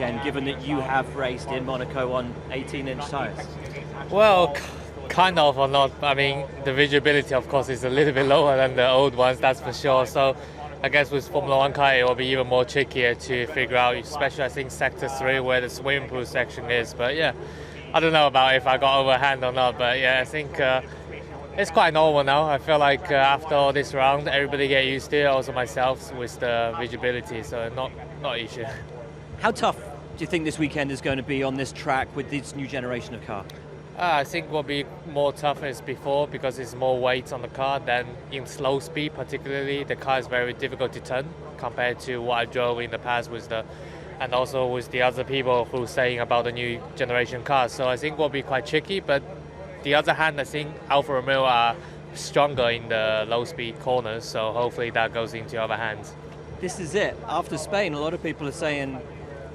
weekend, given that you have raced in Monaco on 18-inch tyres? Well, kind of or not. I mean, the visibility, of course, is a little bit lower than the old ones, that's for sure. So I guess with Formula One car, it will be even more trickier to figure out, especially I think Sector 3 where the swimming pool section is. But yeah, I don't know about if I got overhand or not. But yeah, I think it's quite normal now. I feel like after all this round, everybody get used to it, also myself, with the visibility. So not issue. How tough do you think this weekend is going to be on this track with this new generation of car? I think will be more tougher as before because it's more weight on the car than in slow speed. Particularly, the car is very difficult to turn compared to what I drove in the past and also with the other people who saying about the new generation cars. So I think will be quite tricky. But the other hand, I think Alfa Romeo are stronger in the low speed corners. So hopefully that goes into other hands. This is it. After Spain, a lot of people are saying,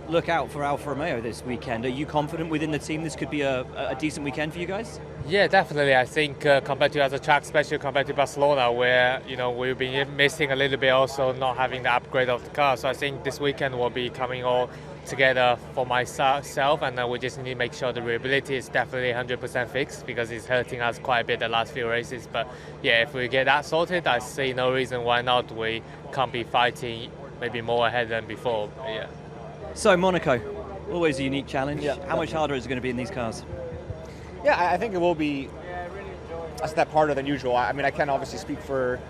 look out for Alfa Romeo this weekend. Are you confident within the team this could be a decent weekend for you guys? Yeah, definitely. I think compared to other tracks, especially compared to Barcelona, where we've been missing a little bit, also not having the upgrade of the car. So I think this weekend will be coming all together for myself, and we just need to make sure the reliability is definitely 100% fixed because it's hurting us quite a bit the last few races. But yeah, if we get that sorted, I see no reason why not. We can't be fighting maybe more ahead than before. But yeah. So Monaco, always a unique challenge. Yeah. How much harder is it going to be in these cars? Yeah, I think it will be a step harder than usual. I mean, I can't obviously speak for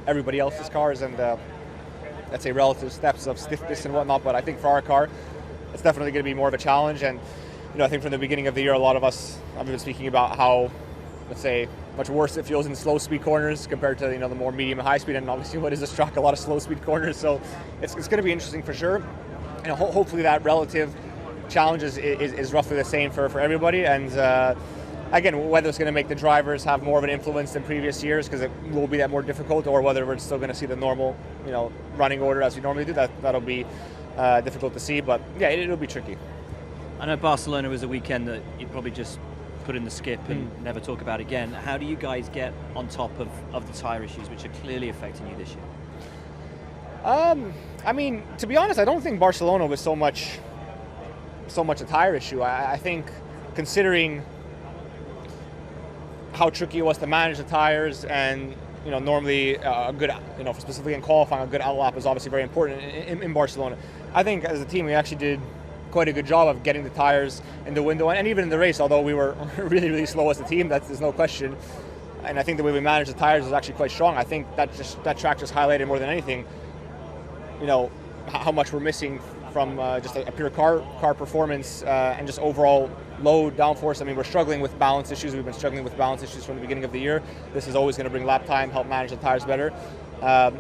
everybody else's cars and let's say relative steps of stiffness and whatnot, but I think for our car, it's definitely going to be more of a challenge. And I think from the beginning of the year, a lot of us have been speaking about how, let's say, much worse it feels in slow speed corners compared to the more medium and high speed. And obviously, what is this track? A lot of slow speed corners, so it's going to be interesting for sure. Hopefully that relative challenge is roughly the same for everybody. And again, whether it's going to make the drivers have more of an influence than previous years because it will be that more difficult, or whether we're still going to see the normal, running order as we normally do, that'll be difficult to see. But yeah, it'll be tricky. I know Barcelona was a weekend that you'd probably just put in the skip and never talk about again. How do you guys get on top of the tyre issues, which are clearly affecting you this year? I mean, to be honest, I don't think Barcelona was so much a tire issue. I think considering how tricky it was to manage the tires, and normally a good, specifically in qualifying, a good outlap is obviously very important in Barcelona. I think as a team we actually did quite a good job of getting the tires in the window, and even in the race, although we were really, really slow as a team, there's no question. And I think the way we managed the tires is actually quite strong. I think that track just highlighted more than anything how much we're missing from just a pure car performance and just overall low downforce. I mean, we're struggling with balance issues. We've been struggling with balance issues from the beginning of the year. This is always going to bring lap time, help manage the tires better.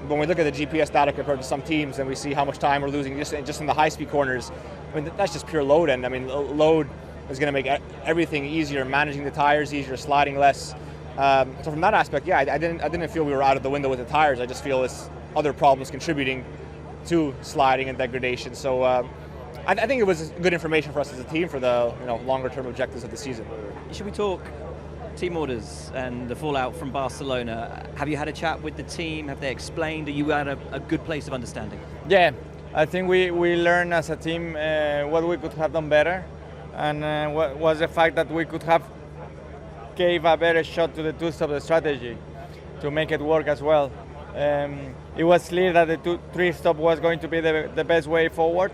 When we look at the GPS data compared to some teams, and we see how much time we're losing just in the high-speed corners, I mean, that's just pure load. And I mean, load is going to make everything easier, managing the tires easier, sliding less. So from that aspect, yeah, I didn't feel we were out of the window with the tires. I just feel it's other problems contributing to sliding and degradation. So I think it was good information for us as a team for the longer term objectives of the season. Should we talk team orders and the fallout from Barcelona? Have you had a chat with the team? Have they explained? Are you at a good place of understanding? Yeah, I think we learned as a team what we could have done better, and what was the fact that we could have gave a better shot to the two-stop strategy to make it work as well. It was clear that the 2-3 stop was going to be the best way forward,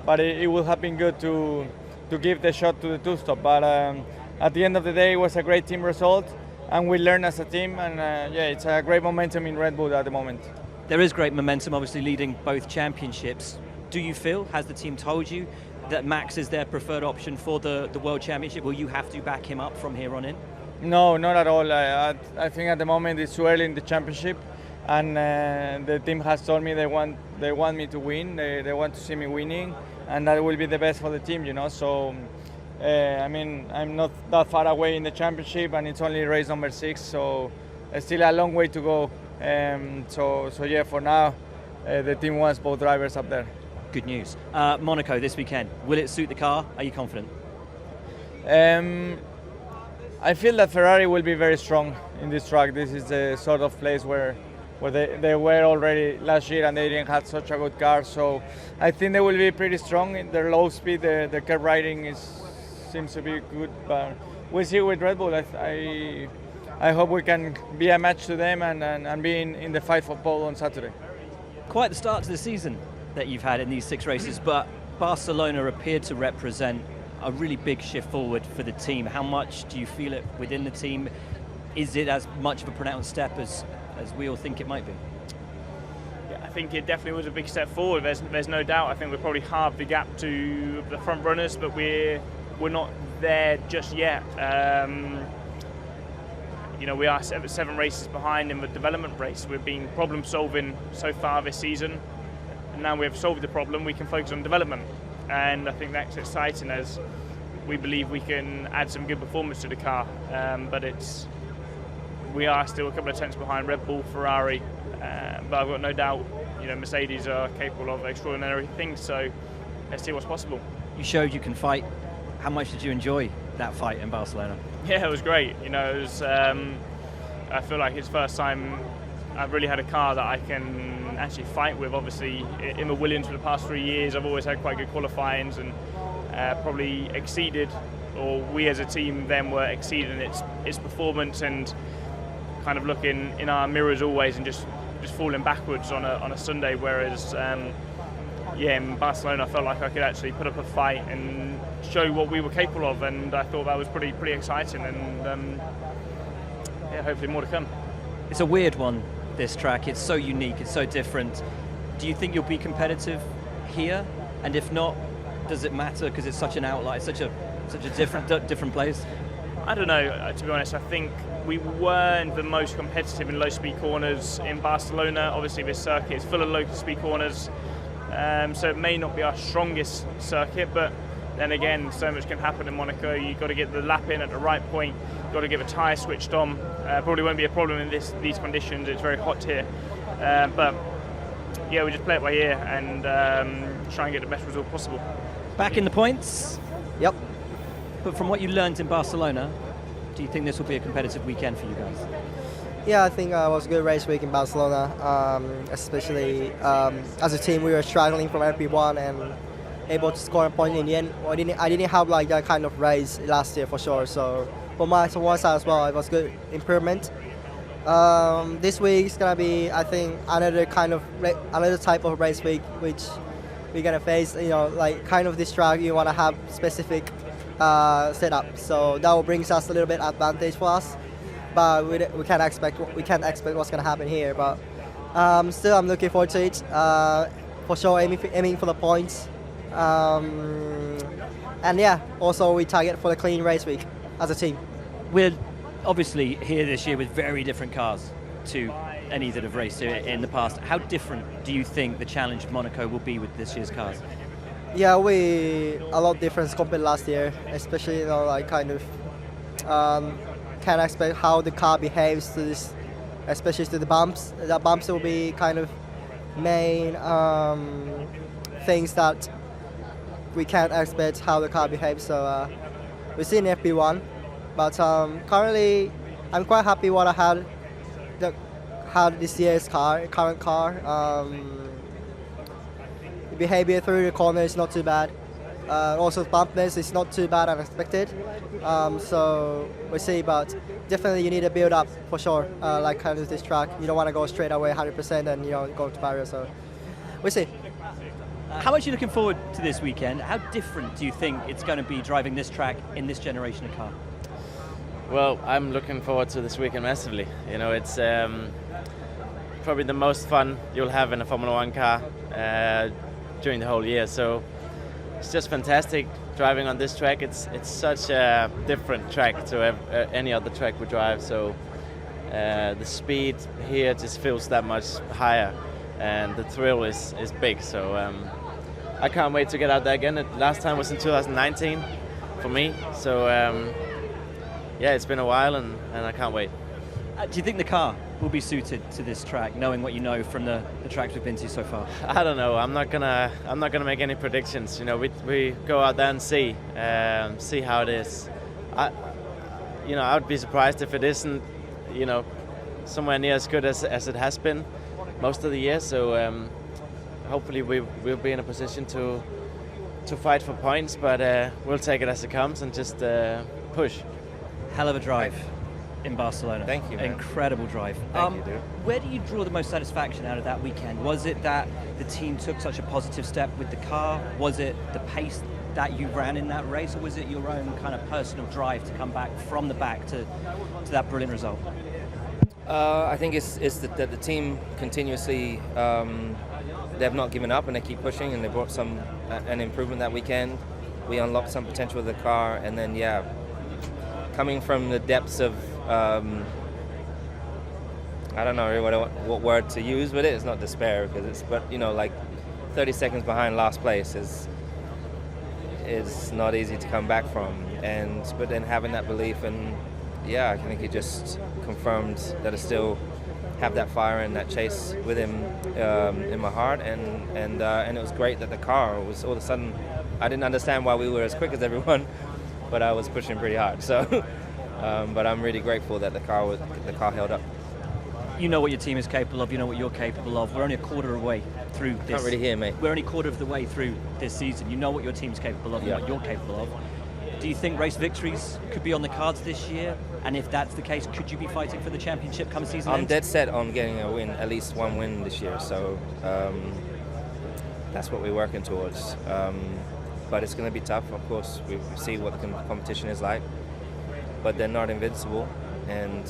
but it would have been good to give the shot to the 2-stop. But at the end of the day, it was a great team result, and we learned as a team, and it's a great momentum in Red Bull at the moment. There is great momentum, obviously leading both championships. Do you feel, has the team told you, that Max is their preferred option for the World Championship? Will you have to back him up from here on in? No, not at all. I think at the moment it's too early in the championship. And the team has told me they want me to win. They want to see me winning, and that will be the best for the team, So, I mean, I'm not that far away in the championship, and it's only race number 6, so still a long way to go. So yeah, for now, the team wants both drivers up there. Good news. Monaco this weekend. Will it suit the car? Are you confident? I feel that Ferrari will be very strong in this track. This is the sort of place where where they were already last year and they didn't have such a good car. So I think they will be pretty strong in their low speed. The curb riding seems to be good, but we'll see with Red Bull. I hope we can be a match to them and be in the fight for pole on Saturday. Quite the start to the season that you've had in these 6 races, but Barcelona appeared to represent a really big shift forward for the team. How much do you feel it within the team? Is it as much of a pronounced step as we all think it might be? Yeah, I think it definitely was a big step forward. There's no doubt. I think we're probably halved the gap to the front runners, but we're not there just yet. We are 7 races behind in the development race. We've been problem solving so far this season, and now we've solved the problem. We can focus on development, and I think that's exciting as we believe we can add some good performance to the car. But we are still a couple of tenths behind Red Bull, Ferrari, but I've got no doubt. Mercedes are capable of extraordinary things. So let's see what's possible. You showed you can fight. How much did you enjoy that fight in Barcelona? Yeah, it was great. It was. I feel like it's the first time I've really had a car that I can actually fight with. Obviously, in the Williams for the past 3 years, I've always had quite good qualifyings and probably exceeded, or we as a team then were exceeding its performance and kind of looking in our mirrors always and just falling backwards on a Sunday. Whereas, in Barcelona, I felt like I could actually put up a fight and show what we were capable of, and I thought that was pretty exciting, and hopefully more to come. It's a weird one, this track. It's so unique, it's so different. Do you think you'll be competitive here? And if not, does it matter because it's such an outlier, such a different place? I don't know, to be honest. I think we weren't the most competitive in low-speed corners in Barcelona. Obviously, this circuit is full of low-speed corners, so it may not be our strongest circuit, but then again, so much can happen in Monaco. You've got to get the lap in at the right point. You've got to get the tyre switched on. Probably won't be a problem in these conditions. It's very hot here. But yeah, we just play it by ear and try and get the best result possible. Back in the points? Yep. But from what you learned in Barcelona, do you think this will be a competitive weekend for you guys? Yeah, I think it was a good race week in Barcelona. Especially as a team, we were struggling from FP1 and able to score a point in the end. I didn't have like that kind of race last year for sure. So for my side as well, it was good improvement. This week is gonna be, I think, another type of race week which we're gonna face. Like kind of this track you wanna have specific setup. So that will bring us a little bit advantage for us. But we can't expect what's gonna happen here. But still, I'm looking forward to it. For sure, aiming for the points. And yeah, also we target for the clean race week as a team. We're obviously here this year with very different cars to any that have raced here in the past. How different do you think the challenge of Monaco will be with this year's cars? Yeah, a lot different compared to last year, especially can't expect how the car behaves to this, especially to the bumps. The bumps will be kind of main things that we can't expect how the car behaves. So we've seen FP1, but currently I'm quite happy what I had this year's current car. The behavior through the corner is not too bad. Also bumpness is not too bad, unexpected. So we'll see, but definitely you need to build up for sure. Like kind of this track, you don't want to go straight away 100% and go to barrier. So we'll see. How much are you looking forward to this weekend? How different do you think it's going to be driving this track in this generation of car? Well, I'm looking forward to this weekend massively. It's probably the most fun you'll have in a Formula One car during the whole year. So it's just fantastic driving on this track. It's such a different track to any other track we drive. So the speed here just feels that much higher, and the thrill is big. So I can't wait to get out there again. Last time was in 2019 for me. So yeah, it's been a while, and I can't wait. Do you think the car will be suited to this track, knowing what you know from the tracks we've been to so far? I don't know. I'm not gonna make any predictions. We go out there and see how it is. I would be surprised if it isn't, somewhere near as good as it has been most of the year. So hopefully we'll be in a position to fight for points, but we'll take it as it comes and just push. Hell of a drive in Barcelona. Thank you, man. Incredible drive. Thank you, dude. Where do you draw the most satisfaction out of that weekend? Was it that the team took such a positive step with the car? Was it the pace that you ran in that race, or was it your own kind of personal drive to come back from the back to that brilliant result? I think it's that the team continuously, they've not given up and they keep pushing, and they brought an improvement that weekend. We unlocked some potential with the car, and then coming from the depths of I don't know really what word to use with it. It's not despair, because like 30 seconds behind last place is not easy to come back from, but then having that belief, and I think it just confirmed that I still have that fire and that chase with him in my heart, and it was great that the car was all of a sudden, I didn't understand why we were as quick as everyone, but I was pushing pretty hard. So, but I'm really grateful that the car held up. You know what your team is capable of. You know what you're capable of. We're only a quarter away through this. Can't really hear, mate. We're only a quarter of the way through this season. You know what your team's capable of and what you're capable of. Do you think race victories could be on the cards this year? And if that's the case, could you be fighting for the championship come season I'm ends? dead set on getting a win, at least one win this year. So that's what we're working towards. But it's going to be tough, of course. We see what the competition is like, but they're not invincible, and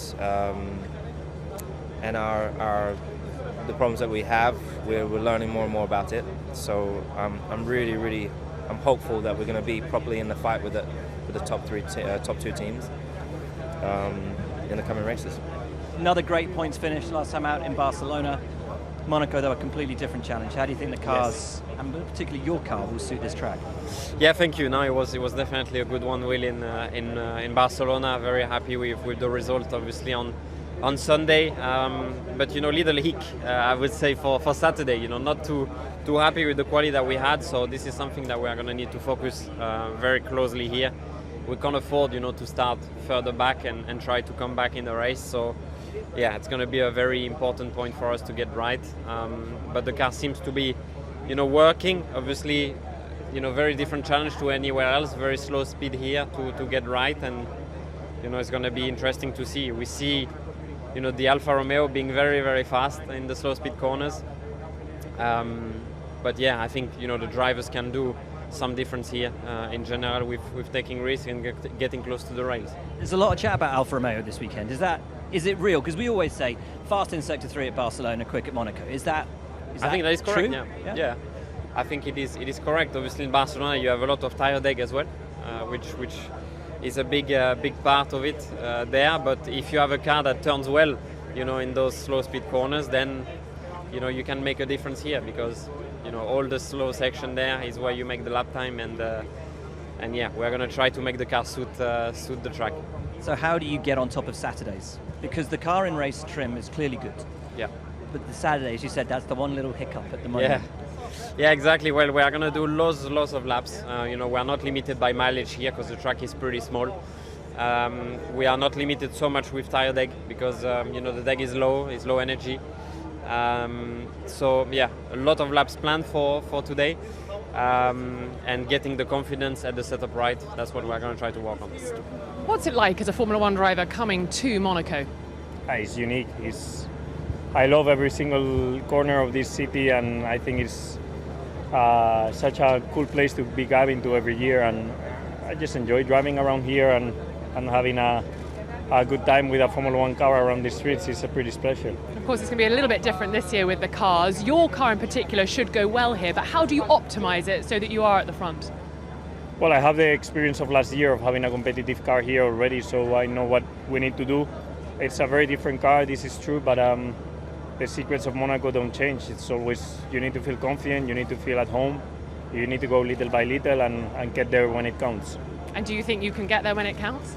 the problems that we have, we're learning more and more about it. So I'm really I'm hopeful that we're going to be properly in the fight with the top two teams in the coming races. Another great points finish last time out in Barcelona. Monaco, though, a completely different challenge. How do you think the cars, and particularly your car, will suit this track? Yeah, thank you. No, it was definitely a good one, Will, in Barcelona. Very happy with the result, obviously on Sunday. But little hick, I would say for Saturday. Not too happy with the quality that we had. So this is something that we are going to need to focus very closely here. We can't afford, to start further back and try to come back in the race. So. Yeah, it's going to be a very important point for us to get right. But the car seems to be, working. Obviously, very different challenge to anywhere else. Very slow speed here to get right, and it's going to be interesting to see. We see, the Alfa Romeo being very, very fast in the slow speed corners. But yeah, I think the drivers can do some difference here in general with taking risks and getting close to the rails. There's a lot of chat about Alfa Romeo this weekend. Is it real? Because we always say fast in Sector 3 at Barcelona, quick at Monaco. Is that I think that is correct. True? Yeah. I think it is correct. Obviously, in Barcelona, you have a lot of tire deck as well, which is a big part of it there. But if you have a car that turns well, in those slow speed corners, then you can make a difference here, because all the slow section there is where you make the lap time, and we're going to try to make the car suit the track. So how do you get on top of Saturdays? Because the car in race trim is clearly good. Yeah. But the Saturdays, you said that's the one little hiccup at the moment. Yeah, exactly. Well, we are going to do lots of laps. We are not limited by mileage here because the track is pretty small. We are not limited so much with tire deck because the deck is low energy. So yeah, a lot of laps planned for today. And getting the confidence at the setup right, that's what we're going to try to work on. What's it like as a Formula One driver coming to Monaco? It's unique. I love every single corner of this city, and I think it's such a cool place to be driving to every year, and I just enjoy driving around here and having a good time with a Formula One car around the streets. Is pretty special. Of course, it's going to be a little bit different this year with the cars. Your car in particular should go well here, but how do you optimize it so that you are at the front? Well, I have the experience of last year of having a competitive car here already, so I know what we need to do. It's a very different car, this is true, but the secrets of Monaco don't change. It's always, you need to feel confident, you need to feel at home, you need to go little by little and get there when it counts. And do you think you can get there when it counts?